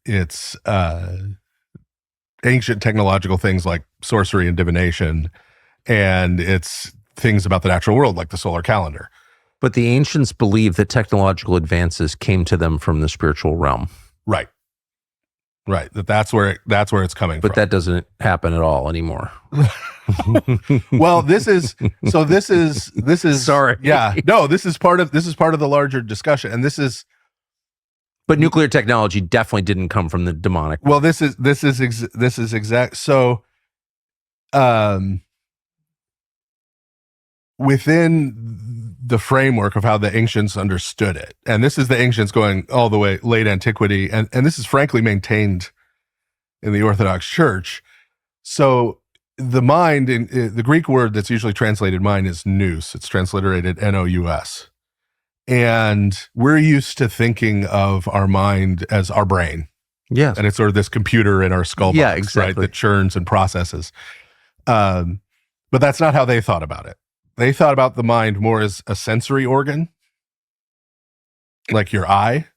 it's ancient technological things like sorcery and divination, and it's things about the natural world like the solar calendar. But the ancients believed that technological advances came to them from the spiritual realm. Right. That's where it's coming from. But that doesn't happen at all anymore. Well, this is sorry. Yeah. No, this is part of the larger discussion. And this is, but nuclear technology definitely didn't come from the demonic. Well, this is exact. So, within the framework of how the ancients understood it, and this is the ancients going all the way late antiquity, and this is frankly maintained in the Orthodox Church. So the mind, in the Greek word that's usually translated mind is nous. It's transliterated N-O-U-S. And we're used to thinking of our mind as our brain. Yes. And it's sort of this computer in our skull box, yeah, exactly. Right, that churns and processes. But that's not how they thought about it. They thought about the mind more as a sensory organ, like your eye.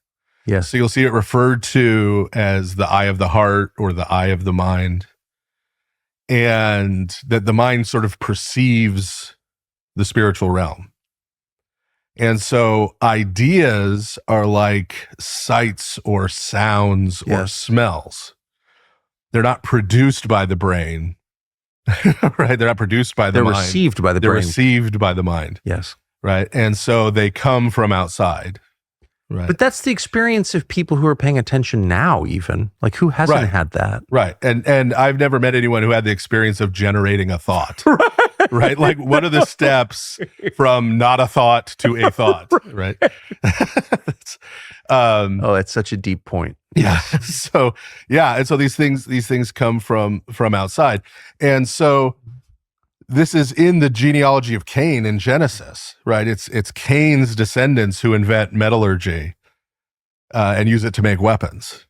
Yes. So you'll see it referred to as the eye of the heart or the eye of the mind. And that the mind sort of perceives the spiritual realm. And so ideas are like sights or sounds or smells. They're not produced by the brain, right? They're not produced by the mind. They're received by the brain. They're received by the mind. Yes. Right. And so they come from outside. Right. But that's the experience of people who are paying attention now, even. Like, who hasn't had that? Right. And I've never met anyone who had the experience of generating a thought. Right? Like, what are the steps from not a thought to a thought? Right. That's such a deep point. Yeah. So, yeah. And so these things come from outside. And so this is in the genealogy of Cain in Genesis, right? It's Cain's descendants who invent metallurgy and use it to make weapons,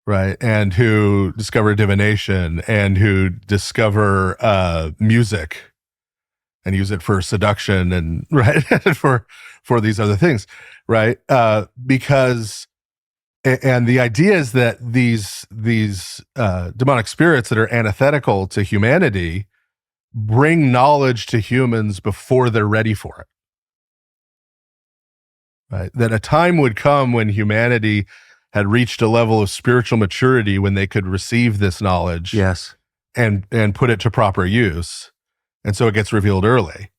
right? And who discover divination and who discover music and use it for seduction and right for these other things, right? Because and the idea is that these demonic spirits that are antithetical to humanity bring knowledge to humans before they're ready for it. Right? That a time would come when humanity had reached a level of spiritual maturity when they could receive this knowledge, yes, and put it to proper use. And so it gets revealed early.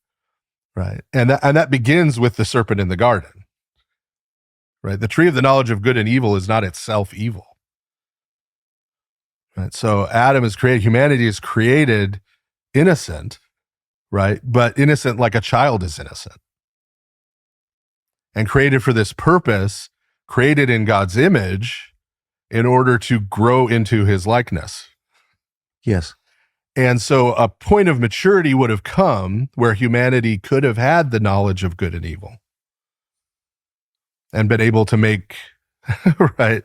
Right? And that begins with the serpent in the garden. Right? The tree of the knowledge of good and evil is not itself evil. Right? So Adam is created, humanity is created innocent, right? But innocent like a child is innocent. And created for this purpose, created in God's image in order to grow into his likeness. Yes. And so a point of maturity would have come where humanity could have had the knowledge of good and evil and been able to make right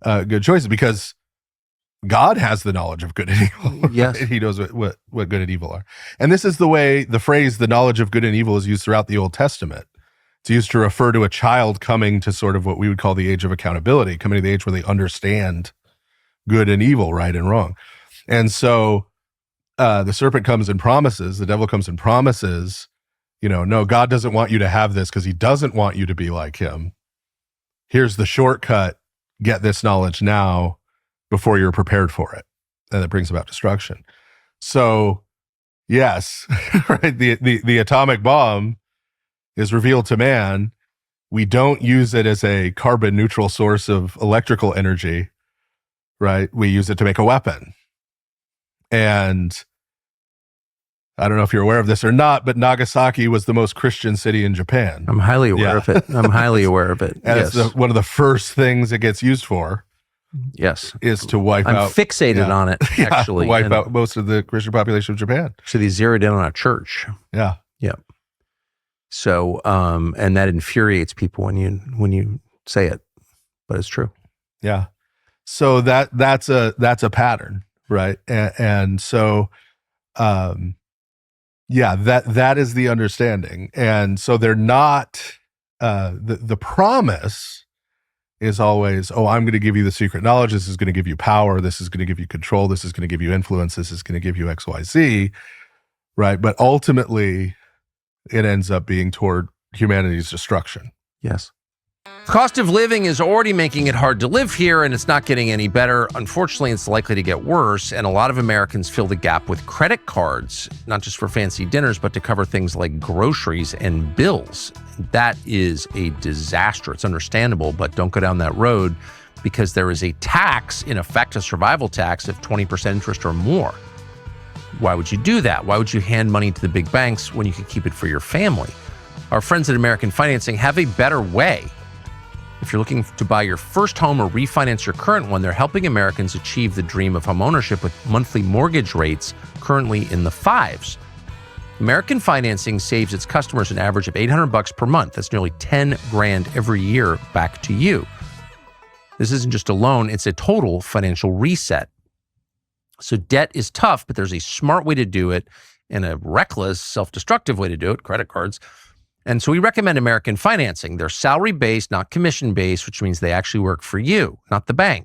good choices, because God has the knowledge of good and evil. Yes. Right? He knows what good and evil are. And this is the way the phrase, the knowledge of good and evil, is used throughout the Old Testament. It's used to refer to a child coming to sort of what we would call the age of accountability, coming to the age where they understand good and evil, right and wrong. And so the serpent comes and promises, the devil comes and promises, no, God doesn't want you to have this because he doesn't want you to be like him. Here's the shortcut. Get this knowledge now before you're prepared for it. And it brings about destruction. So, yes, right. The atomic bomb is revealed to man. We don't use it as a carbon neutral source of electrical energy, right? We use it to make a weapon. And I don't know if you're aware of this or not, but Nagasaki was the most Christian city in Japan. I'm highly aware of it. I'm highly aware of it. And yes. It's one of the first things it gets used for. Yes. Is to wipe out. I'm fixated on it, actually. Wipe out most of the Christian population of Japan. So they zeroed in on a church. Yeah. Yeah. So, and that infuriates people when you say it, but it's true. Yeah. So that's a pattern, right? And so, yeah, that is the understanding. And so they're not, the promise is always, oh, I'm going to give you the secret knowledge. This is going to give you power. This is going to give you control. This is going to give you influence. This is going to give you X, Y, Z, right? But ultimately, it ends up being toward humanity's destruction. Yes. The cost of living is already making it hard to live here, and it's not getting any better. Unfortunately, it's likely to get worse, and a lot of Americans fill the gap with credit cards, not just for fancy dinners, but to cover things like groceries and bills. That is a disaster. It's understandable, but don't go down that road because there is a tax, in effect, a survival tax of 20% interest or more. Why would you do that? Why would you hand money to the big banks when you could keep it for your family? Our friends at American Financing have a better way. If you're looking to buy your first home or refinance your current one, they're helping Americans achieve the dream of homeownership with monthly mortgage rates currently in the 5s. American Financing saves its customers an average of $800 per month. That's nearly $10,000 every year back to you. This isn't just a loan, it's a total financial reset. So debt is tough, but there's a smart way to do it and a reckless, self-destructive way to do it, credit cards. And so we recommend American Financing. They're salary-based, not commission-based, which means they actually work for you, not the bank.